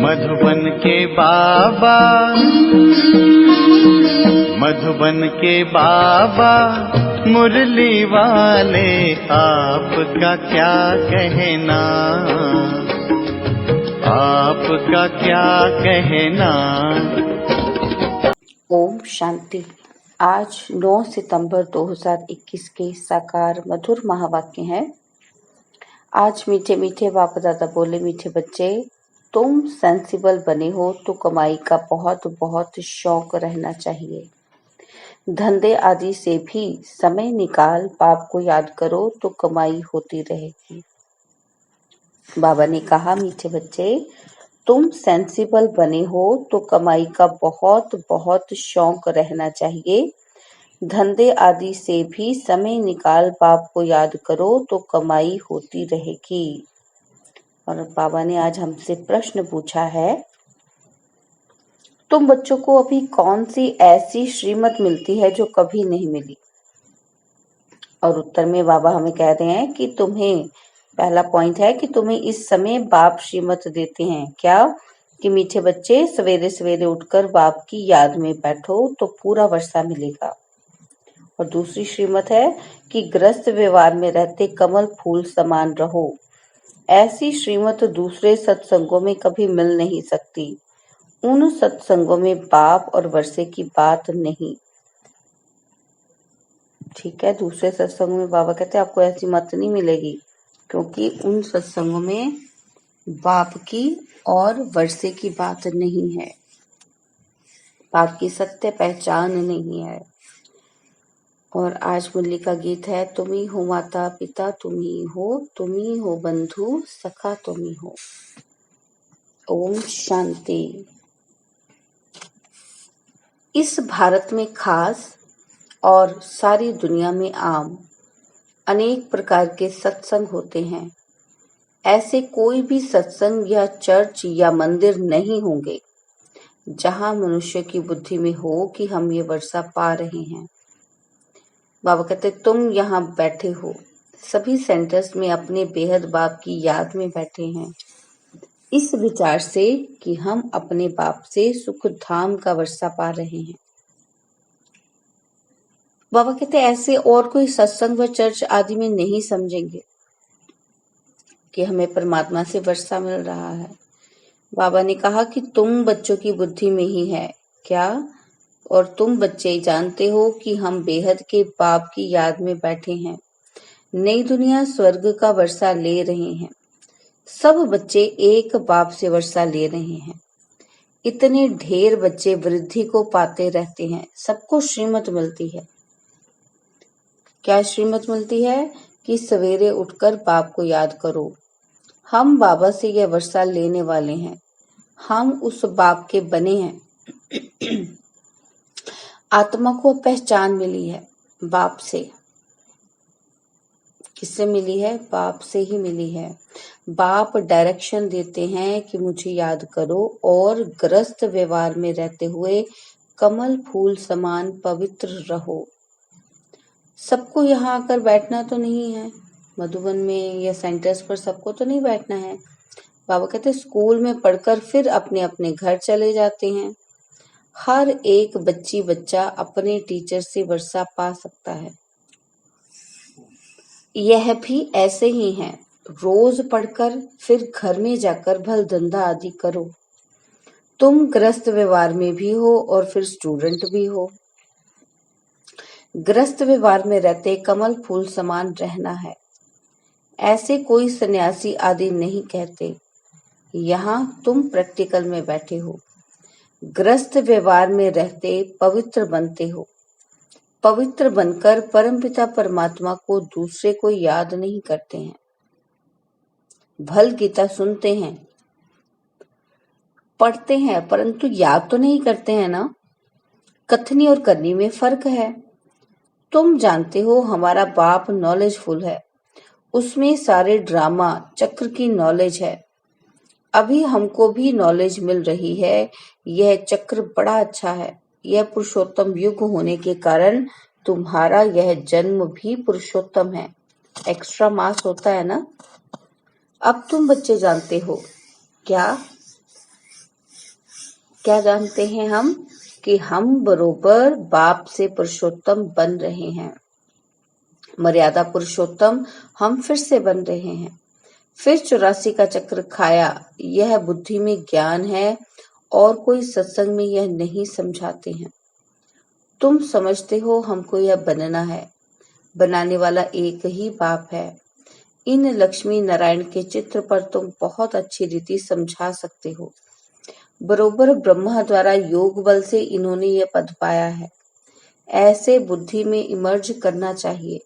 मधुबन के बाबा, मधुबन के बाबा मुरली वाले, आपका क्या कहना, आपका क्या कहना। ओम शांति। आज 9 सितंबर 2021 के साकार मधुर महावाक्य हैं। आज मीठे मीठे बाप दादा बोले, मीठे बच्चे, तुम सेंसिबल बने हो तो कमाई का बहुत बहुत शौक रहना चाहिए। धंधे आदि से भी समय निकाल बाप को याद करो तो कमाई होती रहेगी। बाबा ने कहा, मीठे बच्चे, तुम सेंसिबल बने हो तो कमाई का बहुत बहुत शौक रहना चाहिए। धंधे आदि से भी समय निकाल बाप को याद करो तो कमाई होती रहेगी। और बाबा ने आज हमसे प्रश्न पूछा है, तुम बच्चों को अभी कौन सी ऐसी श्रीमत मिलती है जो कभी नहीं मिली? और उत्तर में बाबा हमें कह रहे हैं कि तुम्हें, पहला पॉइंट है कि तुम्हें इस समय बाप श्रीमत देते हैं। क्या? कि मीठे बच्चे, सवेरे सवेरे उठकर बाप की याद में बैठो तो पूरा वर्षा मिलेगा। और दूसरी श्रीमत है कि ग्रस्त व्यवहार में रहते कमल फूल समान रहो। ऐसी श्रीमत दूसरे सत्संगों में कभी मिल नहीं सकती। उन सत्संगों में बाप और वर्षे की बात नहीं। ठीक है, दूसरे सत्संगों में बाबा कहते हैं आपको ऐसी मत नहीं मिलेगी, क्योंकि उन सत्संगों में बाप की और वर्षे की बात नहीं है, बाप की सत्य पहचान नहीं है। और आज मुरली का गीत है, तुम ही हो माता पिता, तुम ही हो बंधु सखा, तुम ही हो। ओम शांति। इस भारत में खास और सारी दुनिया में आम अनेक प्रकार के सत्संग होते हैं। ऐसे कोई भी सत्संग या चर्च या मंदिर नहीं होंगे जहां मनुष्य की बुद्धि में हो कि हम ये वर्षा पा रहे हैं। बाबा कहते, तुम यहाँ बैठे हो, सभी सेंटर्स में अपने बेहद बाप की याद में बैठे हैं, इस विचार से कि हम अपने बाप से सुख धाम का वर्षा पा रहे हैं। बाबा कहते, ऐसे और कोई सत्संग व चर्च आदि में नहीं समझेंगे कि हमें परमात्मा से वर्षा मिल रहा है। बाबा ने कहा कि तुम बच्चों की बुद्धि में ही है। क्या? और तुम बच्चे जानते हो कि हम बेहद के बाप की याद में बैठे हैं। नई दुनिया स्वर्ग का वर्षा ले रहे हैं। सब बच्चे एक बाप से वर्षा ले रहे हैं। इतने ढेर बच्चे वृद्धि को पाते रहते हैं। सबको श्रीमत मिलती है। क्या श्रीमत मिलती है? कि सवेरे उठकर बाप को याद करो। हम बाबा से यह वर्षा लेने वाले हैं। हम उस बाप के बने हैं। आत्मा को पहचान मिली है बाप से। किससे मिली है? बाप से ही मिली है। बाप डायरेक्शन देते हैं कि मुझे याद करो और ग्रस्त व्यवहार में रहते हुए कमल फूल समान पवित्र रहो। सबको यहाँ आकर बैठना तो नहीं है, मधुबन में या सेंटर्स पर सबको तो नहीं बैठना है। बाबा कहते स्कूल में पढ़कर फिर अपने अपने घर चले जाते हैं। हर एक बच्ची बच्चा अपने टीचर से वर्षा पा सकता है। यह भी ऐसे ही है। रोज पढ़कर फिर घर में जाकर भल धंधा आदि करो। तुम ग्रस्त व्यवहार में भी हो और फिर स्टूडेंट भी हो। ग्रस्त व्यवहार में रहते कमल फूल समान रहना है, ऐसे कोई सन्यासी आदि नहीं कहते। यहाँ तुम प्रैक्टिकल में बैठे हो। ग्रस्त व्यवहार में रहते पवित्र बनते हो। पवित्र बनकर परमपिता परमात्मा को दूसरे को याद नहीं करते हैं। भल गीता सुनते हैं, पढ़ते हैं, परंतु याद तो नहीं करते हैं ना। कथनी और करनी में फर्क है। तुम जानते हो हमारा बाप नॉलेजफुल है। उसमें सारे ड्रामा चक्र की नॉलेज है। अभी हमको भी नॉलेज मिल रही है। यह चक्र बड़ा अच्छा है। यह पुरुषोत्तम युग होने के कारण तुम्हारा यह जन्म भी पुरुषोत्तम है। एक्स्ट्रा मास होता है ना। अब तुम बच्चे जानते हो। क्या? क्या जानते हैं हम कि हम बरोबर बाप से पुरुषोत्तम बन रहे हैं, मर्यादा पुरुषोत्तम हम फिर से बन रहे हैं। फिर 84 का चक्र खाया, यह बुद्धि में ज्ञान है और कोई सत्संग में यह नहीं समझाते हैं। तुम समझते हो हमको यह बनना है, बनाने वाला एक ही बाप है। इन लक्ष्मी नारायण के चित्र पर तुम बहुत अच्छी रीति समझा सकते हो। बरोबर ब्रह्मा द्वारा योग बल से इन्होंने यह पद पाया है। ऐसे बुद्धि में इमर्ज करना चाहिए।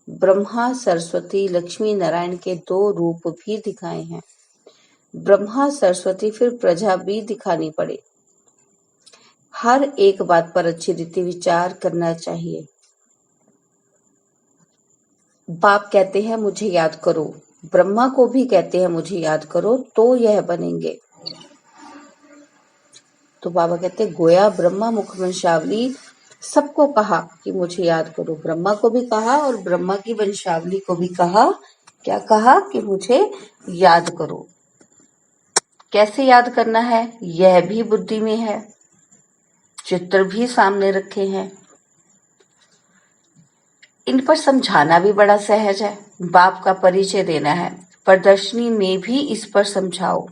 ब्रह्मा सरस्वती लक्ष्मी नारायण के 2 रूप भी दिखाए हैं। ब्रह्मा सरस्वती फिर प्रजा भी दिखानी पड़े। हर एक बात पर अच्छी रीति विचार करना चाहिए। बाप कहते हैं मुझे याद करो, ब्रह्मा को भी कहते हैं मुझे याद करो, तो यह बनेंगे। तो बाबा कहते गोया ब्रह्मा मुख वंशावली सबको कहा कि मुझे याद करो। ब्रह्मा को भी कहा और ब्रह्मा की वंशावली को भी कहा। क्या कहा? कि मुझे याद करो। कैसे याद करना है यह भी बुद्धि में है। चित्र भी सामने रखे हैं, इन पर समझाना भी बड़ा सहज है। बाप का परिचय देना है, प्रदर्शनी में भी इस पर समझाओ।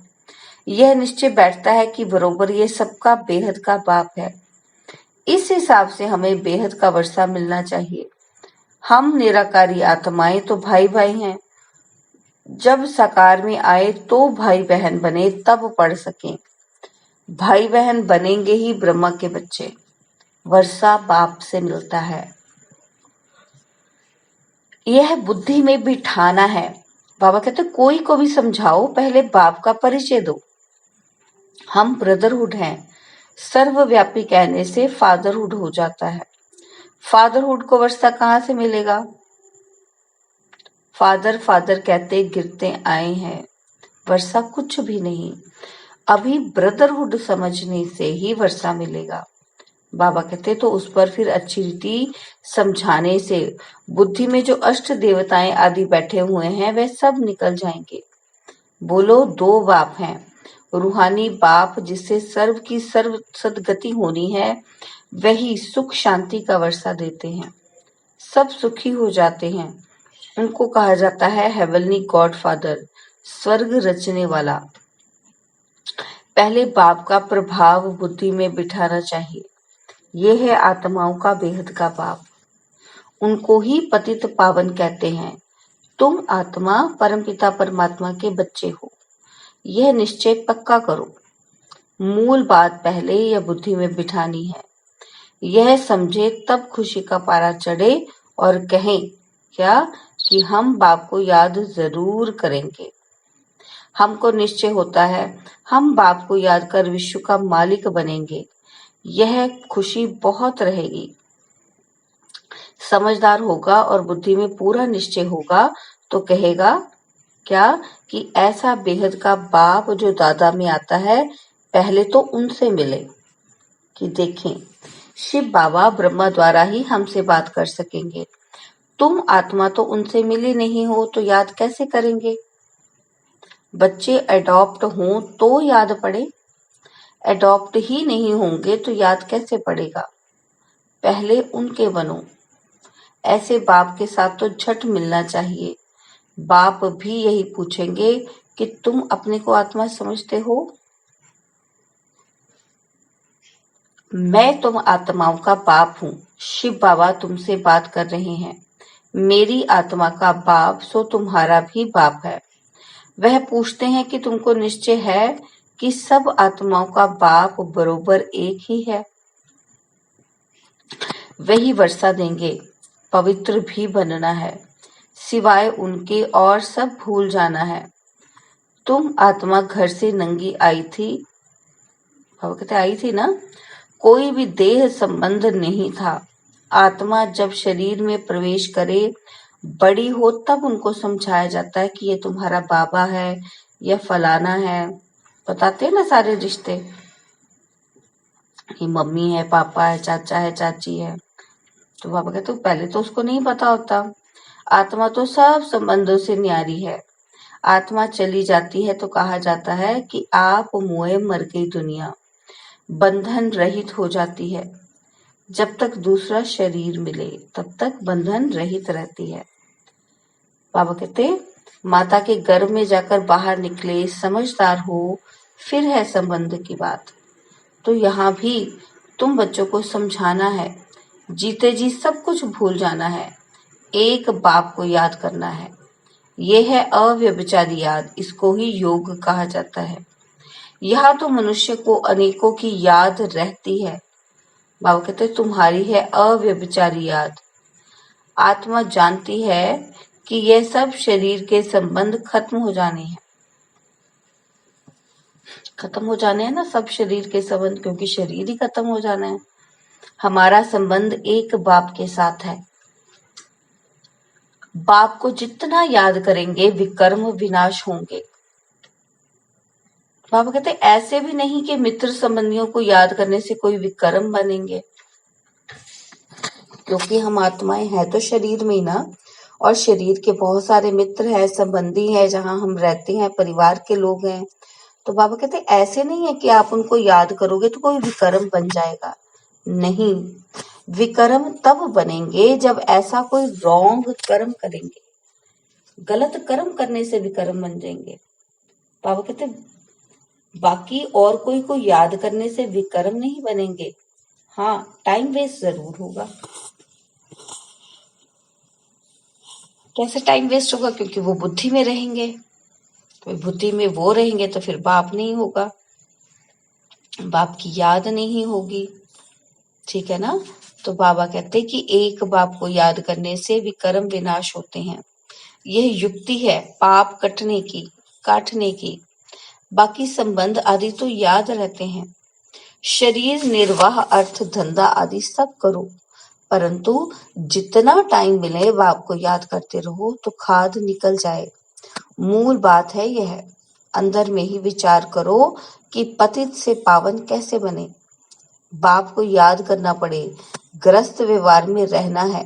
यह निश्चय बैठता है कि बरोबर ये सबका बेहद का बाप है। इस हिसाब से हमें बेहद का वर्षा मिलना चाहिए। हम निराकारी आत्माएं तो भाई भाई हैं। जब साकार में आए तो भाई बहन बने, तब पढ़ सकें। भाई बहन बनेंगे ही ब्रह्मा के बच्चे। वर्षा बाप से मिलता है। यह बुद्धि में बिठाना है। बाबा कहते कोई को भी समझाओ, पहले बाप का परिचय दो। हम ब्रदरहुड हैं। सर्वव्यापी कहने से फादरहुड हो जाता है। फादरहुड को वर्षा कहाँ से मिलेगा? फादर फादर कहते गिरते आए हैं, वर्षा कुछ भी नहीं। अभी ब्रदरहुड समझने से ही वर्षा मिलेगा। बाबा कहते तो उस पर फिर अच्छी रीति समझाने से बुद्धि में जो अष्ट देवताएं आदि बैठे हुए हैं वे सब निकल जाएंगे। बोलो 2 बाप हैं। रूहानी बाप जिससे सर्व की सर्व सदगति होनी है, वही सुख शांति का वर्षा देते हैं। सब सुखी हो जाते हैं। उनको कहा जाता है हेवनली गॉड फादर, स्वर्ग रचने वाला। पहले बाप का प्रभाव बुद्धि में बिठाना चाहिए। ये है आत्माओं का बेहद का बाप। उनको ही पतित पावन कहते हैं। तुम आत्मा परमपिता परमात्मा के बच्चे हो, यह निश्चय पक्का करो। मूल बात पहले यह बुद्धि में बिठानी है। यह समझे तब खुशी का पारा चढ़े और कहें क्या कि हम बाप को याद जरूर करेंगे। हमको निश्चय होता है हम बाप को याद कर विश्व का मालिक बनेंगे। यह खुशी बहुत रहेगी। समझदार होगा और बुद्धि में पूरा निश्चय होगा तो कहेगा क्या कि ऐसा बेहद का बाप जो दादा में आता है, पहले तो उनसे मिले। कि देखें शिव बाबा ब्रह्मा द्वारा ही हमसे बात कर सकेंगे। तुम आत्मा तो उनसे मिले नहीं हो तो याद कैसे करेंगे? बच्चे अडॉप्ट हों तो याद पड़े, अडॉप्ट ही नहीं होंगे तो याद कैसे पड़ेगा? पहले उनके बनो। ऐसे बाप के साथ तो झट मिलना चाहिए। बाप भी यही पूछेंगे कि तुम अपने को आत्मा समझते हो? मैं तुम आत्माओं का बाप हूँ। शिव बाबा तुमसे बात कर रहे हैं। मेरी आत्मा का बाप सो तुम्हारा भी बाप है। वह पूछते हैं कि तुमको निश्चय है कि सब आत्माओं का बाप बरोबर एक ही है। वही वर्षा देंगे। पवित्र भी बनना है, सिवाय उनके और सब भूल जाना है। तुम आत्मा घर से नंगी आई थी, बाबा कहते आई थी ना। कोई भी देह संबंध नहीं था। आत्मा जब शरीर में प्रवेश करे, बड़ी हो, तब उनको समझाया जाता है कि ये तुम्हारा बाबा है या फलाना है। बताते हैं ना सारे रिश्ते, ये मम्मी है, पापा है, चाचा है, चाची है। तो बाबा कहते पहले तो उसको नहीं पता होता। आत्मा तो सब संबंधों से न्यारी है। आत्मा चली जाती है तो कहा जाता है कि आप मोए मर गई दुनिया। बंधन रहित हो जाती है। जब तक दूसरा शरीर मिले तब तक बंधन रहित रहती है। बाबा कहते माता के गर्भ में जाकर बाहर निकले, समझदार हो, फिर है संबंध की बात। तो यहाँ भी तुम बच्चों को समझाना है, जीते जी सब कुछ भूल जाना है, एक बाप को याद करना है। ये है अव्यभिचारी याद, इसको ही योग कहा जाता है। यहाँ तो मनुष्य को अनेकों की याद रहती है। बाबा कहते तुम्हारी है अव्यभिचारी याद। आत्मा जानती है कि यह सब शरीर के संबंध खत्म हो जाने हैं। खत्म हो जाने हैं ना सब शरीर के संबंध, क्योंकि शरीर ही खत्म हो जाना है। हमारा संबंध एक बाप के साथ है। बाप को जितना याद करेंगे विकर्म विनाश होंगे। बाबा कहते ऐसे भी नहीं कि मित्र संबंधियों को याद करने से कोई विकर्म बनेंगे, क्योंकि हम आत्माएं हैं तो शरीर में ही ना, और शरीर के बहुत सारे मित्र हैं, संबंधी हैं, जहां हम रहते हैं, परिवार के लोग हैं। तो बाबा कहते ऐसे नहीं है कि आप उनको याद करोगे तो कोई विकर्म बन जाएगा। नहीं, विकर्म तब बनेंगे जब ऐसा कोई रॉन्ग कर्म करेंगे। गलत कर्म करने से विकर्म बन जाएंगे। बाबा कहते बाकी और कोई को याद करने से विकर्म नहीं बनेंगे। हाँ, टाइम वेस्ट जरूर होगा। कैसे टाइम वेस्ट होगा? क्योंकि वो बुद्धि में रहेंगे। तो बुद्धि में वो रहेंगे तो फिर बाप नहीं होगा, बाप की याद नहीं होगी। ठीक है ना? तो बाबा कहते कि एक बाप को याद करने से विकर्म विनाश होते हैं। यह युक्ति है पाप काटने की। बाकी संबंध आदि तो याद रहते हैं। शरीर निर्वाह, अर्थ धंधा आदि सब करो, परंतु जितना टाइम मिले बाप को याद करते रहो तो खाद निकल जाए। मूल बात है यह। अंदर में ही विचार करो कि पतित से पावन कैसे बने। बाप को याद करना पड़े, ग्रस्त व्यवहार में रहना है।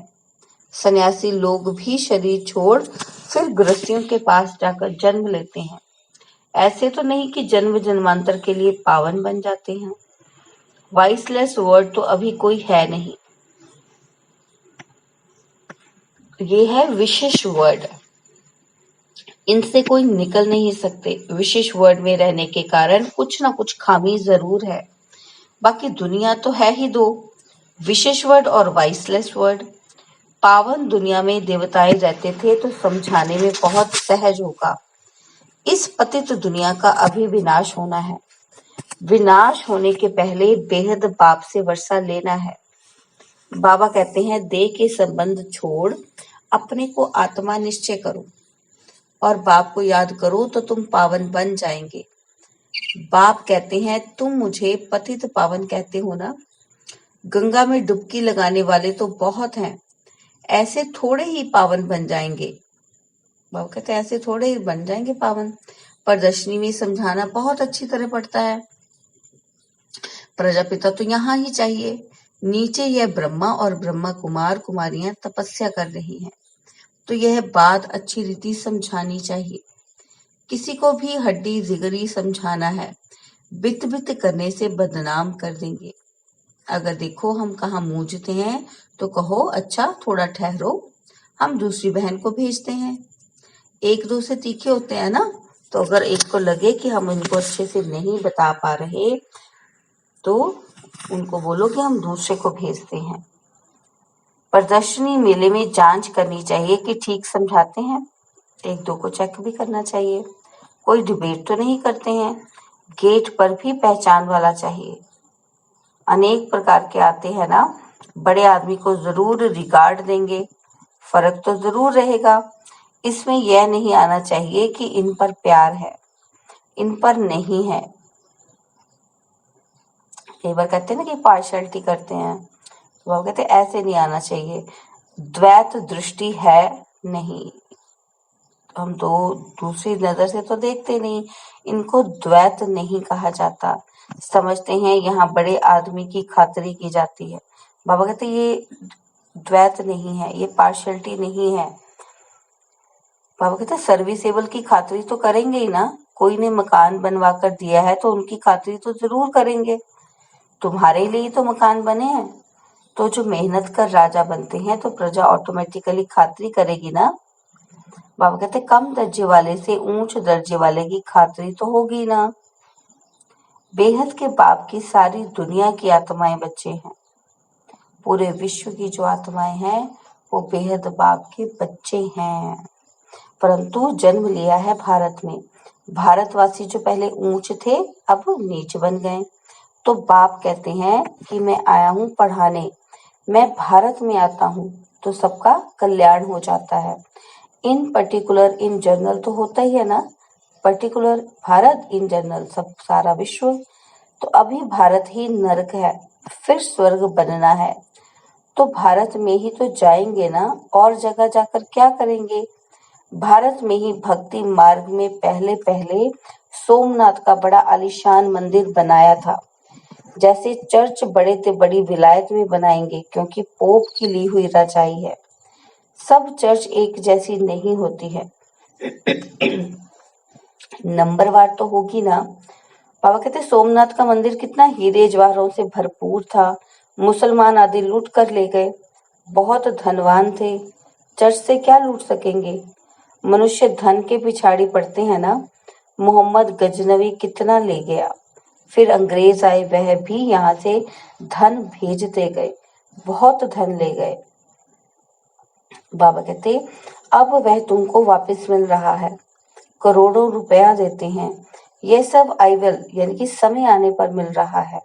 सन्यासी लोग भी शरीर छोड़ फिर गृहस्थियों के पास जाकर जन्म लेते हैं। ऐसे तो नहीं कि जन्म जन्मांतर के लिए पावन बन जाते हैं। वाइसलेस वर्ड तो अभी कोई है नहीं, ये है विशेष वर्ड। इनसे कोई निकल नहीं सकते। विशेष वर्ड में रहने के कारण कुछ ना कुछ खामी जरूर है। बाकी दुनिया तो है ही दो, विशेष वर्ड और वाइसलेस वर्ड। पावन दुनिया में देवताएं रहते थे तो समझाने में बहुत सहज होगा। इस पतित दुनिया का अभी विनाश होना है। विनाश होने के पहले बेहद बाप से वर्षा लेना है। बाबा कहते हैं देह के संबंध छोड़ अपने को आत्मा निश्चय करो और बाप को याद करो तो तुम पावन बन जाएंगे। बाप कहते हैं तुम मुझे पतित पावन कहते हो ना। गंगा में डुबकी लगाने वाले तो बहुत हैं, ऐसे थोड़े ही पावन बन जाएंगे। बाबा कहते हैं ऐसे थोड़े ही बन जाएंगे पावन। प्रदर्शनी में समझाना बहुत अच्छी तरह पड़ता है। प्रजापिता तो यहाँ ही चाहिए। नीचे यह ब्रह्मा और ब्रह्मा कुमार कुमारियां तपस्या कर रही हैं, तो यह बात अच्छी रीति समझानी चाहिए। किसी को भी हड्डी जिगरी समझाना है, बित बित करने से बदनाम कर देंगे। अगर देखो हम कहाँ मूझते हैं तो कहो अच्छा थोड़ा ठहरो, हम दूसरी बहन को भेजते हैं। एक दो से तीखे होते हैं ना, तो अगर एक को लगे कि हम इनको अच्छे से नहीं बता पा रहे तो उनको बोलो कि हम दूसरे को भेजते हैं। प्रदर्शनी मेले में जांच करनी चाहिए कि ठीक समझाते हैं। एक दो को चेक भी करना चाहिए। कोई डिबेट तो नहीं करते हैं। गेट पर भी पहचान वाला चाहिए। अनेक प्रकार के आते हैं ना, बड़े आदमी को जरूर रिगार्ड देंगे, फर्क तो जरूर रहेगा। इसमें यह नहीं आना चाहिए कि इन पर प्यार है, इन पर नहीं है। कई बार कहते हैं ना कि पार्शलिटी करते हैं, तो वो कहते हैं ऐसे नहीं आना चाहिए। द्वैत दृष्टि है नहीं, हम तो दूसरी नजर से तो देखते नहीं, इनको द्वैत नहीं कहा जाता। समझते हैं यहाँ बड़े आदमी की खातिरी की जाती है। बाबा कहते ये द्वैत नहीं है, ये पार्शलिटी नहीं है। बाबा कहते सर्विसेबल की खातिरी तो करेंगे ही ना। कोई ने मकान बनवा कर दिया है तो उनकी खातिरी तो जरूर करेंगे। तुम्हारे लिए ही तो मकान बने हैं। तो जो मेहनत कर राजा बनते हैं तो प्रजा ऑटोमेटिकली खातिरी करेगी ना। बाबा कहते कम दर्जे वाले से ऊंच दर्जे वाले की खातिरी तो होगी ना। बेहद के बाप की सारी दुनिया की आत्माएं बच्चे हैं। पूरे विश्व की जो आत्माएं हैं वो बेहद बाप के बच्चे हैं, परंतु जन्म लिया है भारत में। भारतवासी जो पहले ऊंच थे अब नीच बन गए। तो बाप कहते हैं कि मैं आया हूँ पढ़ाने, मैं भारत में आता हूँ तो सबका कल्याण हो जाता है। इन पर्टिकुलर इन जनरल तो होता ही है ना, पर्टिकुलर भारत इन जनरल सब सारा विश्व। तो अभी भारत ही नरक है, फिर स्वर्ग बनना है। तो भारत में ही तो जाएंगे ना, और जगह जाकर क्या करेंगे। भारत में ही भक्ति मार्ग में पहले पहले सोमनाथ का बड़ा आलीशान मंदिर बनाया था। जैसे चर्च बड़े से बड़ी विलायत में बनाएंगे, क्योंकि पोप की ली हुई रचाई है। सब चर्च एक जैसी नहीं होती है, नंबरवार तो होगी ना। बाबा कहते सोमनाथ का मंदिर कितना हीरे जवाहरों से भरपूर था। मुसलमान आदि लूट कर ले गए, बहुत धनवान थे, चर्च से क्या लूट सकेंगे। मनुष्य धन के पिछाड़ी पड़ते हैं ना। मोहम्मद गजनवी कितना ले गया, फिर अंग्रेज आए, वह भी यहाँ से धन भेजते गए, बहुत धन ले गए। बाबा कहते अब वह तुमको वापस मिल रहा है, करोड़ों रुपया देते हैं। यह सब आई विल यानी कि समय आने पर मिल रहा है।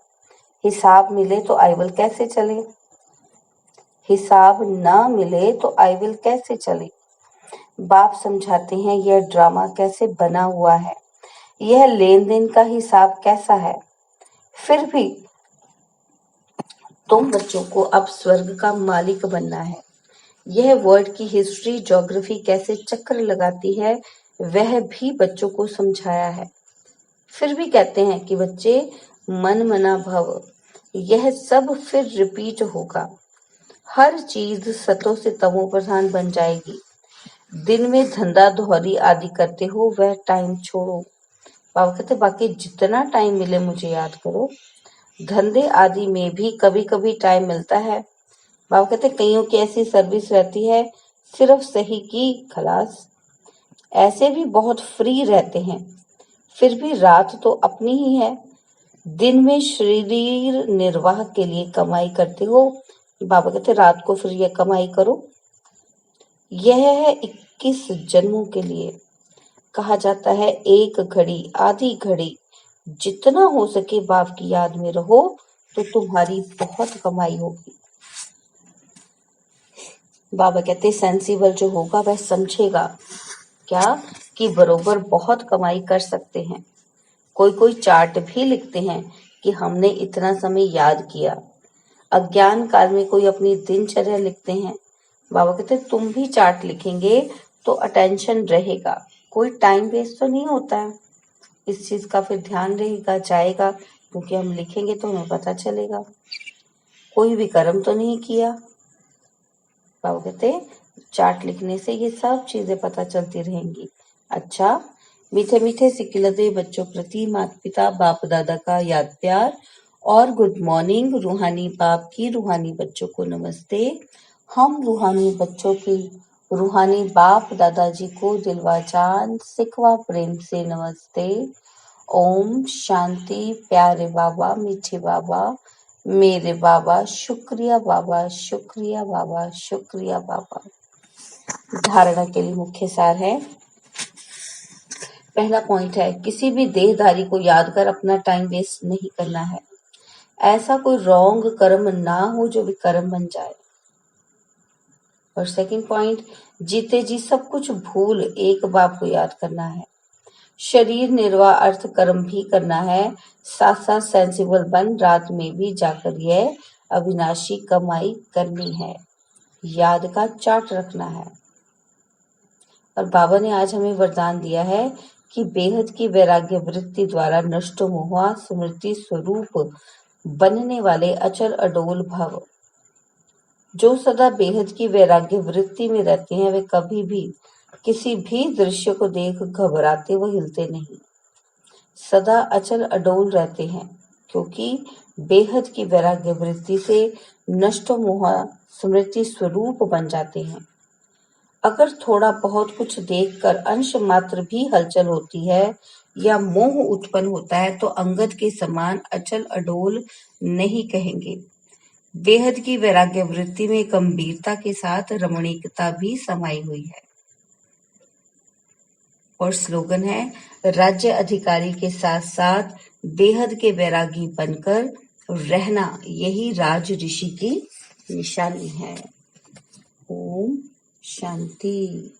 हिसाब मिले तो आई विल कैसे चले, हिसाब ना मिले तो आई विल कैसे चले। बाप समझाते हैं यह ड्रामा कैसे बना हुआ है, यह लेन देन का हिसाब कैसा है। फिर भी तुम बच्चों को अब स्वर्ग का मालिक बनना है। यह वर्ड की हिस्ट्री ज्योग्राफी कैसे चक्कर लगाती है वह भी बच्चों को समझाया है। फिर भी कहते हैं कि बच्चे मन मना भव, यह सब फिर रिपीट होगा। हर चीज सतो से तमो प्रधान बन जाएगी। दिन में धंधा दोहरी आदि करते हो वह टाइम छोड़ो। बाबा कहते बाकी जितना टाइम मिले मुझे याद करो। धंधे आदि में भी कभी कभी टाइम मिलता है। बाबा कहते कईयों की ऐसी सर्विस रहती है सिर्फ सही की खलास, ऐसे भी बहुत फ्री रहते हैं। फिर भी रात तो अपनी ही है। दिन में शरीर निर्वाह के लिए कमाई करते हो, बाबा कहते रात को फिर यह कमाई करो। यह है 21 जन्मों के लिए। कहा जाता है एक घड़ी आधी घड़ी जितना हो सके बाप की याद में रहो तो तुम्हारी बहुत कमाई होगी। बाबा कहते सेंसिबल जो होगा वह समझेगा क्या कि बरोबर बहुत कमाई कर सकते हैं। कोई कोई चार्ट भी लिखते हैं कि हमने इतना समय याद किया। अज्ञान काल में कोई अपनी दिनचर्या लिखते हैं। बाबा कहते तुम भी चार्ट लिखेंगे तो अटेंशन रहेगा, कोई टाइम वेस्ट तो नहीं होता है। इस चीज का फिर ध्यान रहेगा जाएगा, क्योंकि हम लिखेंगे तो हमें पता चलेगा। कोई भी कर्म तो नहीं किया। बाबा कहते चार्ट लिखने से ये सब चीजें पता चलती रहेंगी। अच्छा, मीठे मीठे सिकिलते बच्चों प्रति माता पिता बाप दादा का याद प्यार और गुड मॉर्निंग। रूहानी बाप की रूहानी बच्चों को नमस्ते। हम रूहानी बच्चों की रूहानी बाप दादाजी को दिलवा जान सिखवा प्रेम से नमस्ते। ओम शांति। प्यारे बाबा, मीठे बाबा, मेरे बाबा, शुक्रिया बाबा, शुक्रिया बाबा, शुक्रिया बाबा। धारणा के लिए मुख्य सार है। पहला पॉइंट है किसी भी देहधारी को याद कर अपना टाइम वेस्ट नहीं करना है। ऐसा कोई रॉन्ग कर्म ना हो जो विकर्म बन जाए। और सेकंड पॉइंट, जीते जी सब कुछ भूल एक बाप को याद करना है। शरीर निर्वाह अर्थ कर्म भी करना है, साथ साथ सेंसिबल बन रात में भी जाकर यह अविनाशी कमाई करनी है। याद का चार्ट रखना है। और बाबा ने आज हमें वरदान दिया है कि बेहद की वैराग्य वृत्ति द्वारा नष्ट मोहा स्मृति स्वरूप बनने वाले अचल अडोल भव। जो सदा बेहद की वैराग्य वृत्ति में रहते हैं वे कभी भी किसी भी दृश्य को देख घबराते व हिलते नहीं, सदा अचल अडोल रहते हैं। क्योंकि बेहद की वैराग्य वृत्ति से नष्ट मोह स्मृति स्वरूप बन जाते हैं। अगर थोड़ा बहुत कुछ देखकर अंश मात्र भी हलचल होती है या मोह उत्पन्न होता है तो अंगद के समान अचल अडोल नहीं कहेंगे। बेहद की वैराग्य वृत्ति में गंभीरता के साथ रमणीकता भी समाई हुई है। और स्लोगन है, राज्य अधिकारी के साथ साथ बेहद के वैरागी बनकर रहना, यही राज ऋषि की निशानी है। ओम शांति।